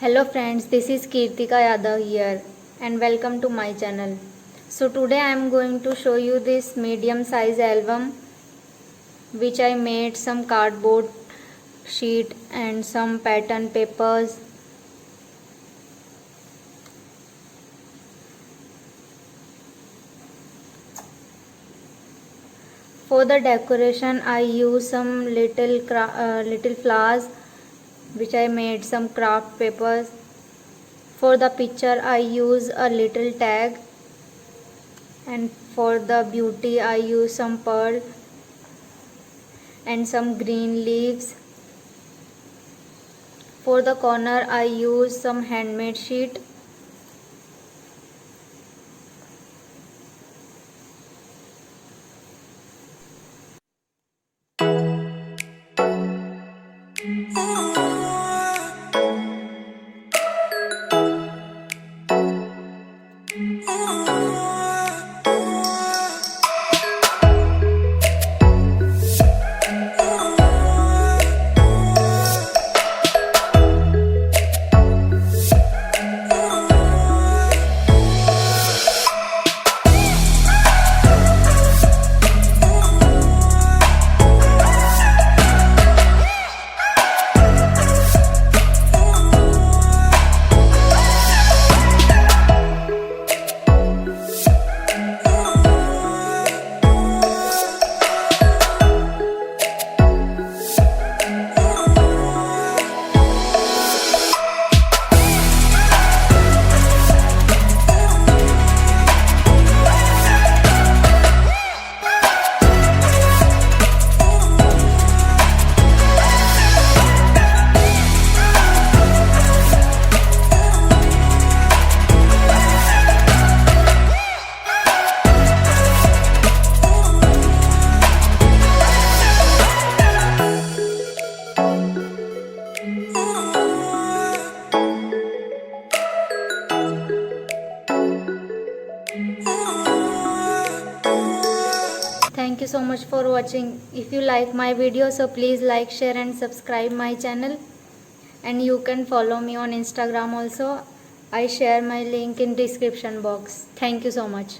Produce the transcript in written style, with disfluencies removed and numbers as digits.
Hello friends, this is Kirtika Yadav here and welcome to my channel. So today I am going to show you this medium size album which I made some cardboard sheet and some pattern papers. For the decoration I use some little flowers which I made some craft papers. For the picture I use a little tag, and for the beauty I use some pearl and some green leaves. For the corner I use some handmade sheet. Thank you so much for watching. If you like my video, so please like, share and subscribe my channel, and you can follow me on Instagram also. I share my link in description box. Thank you so much.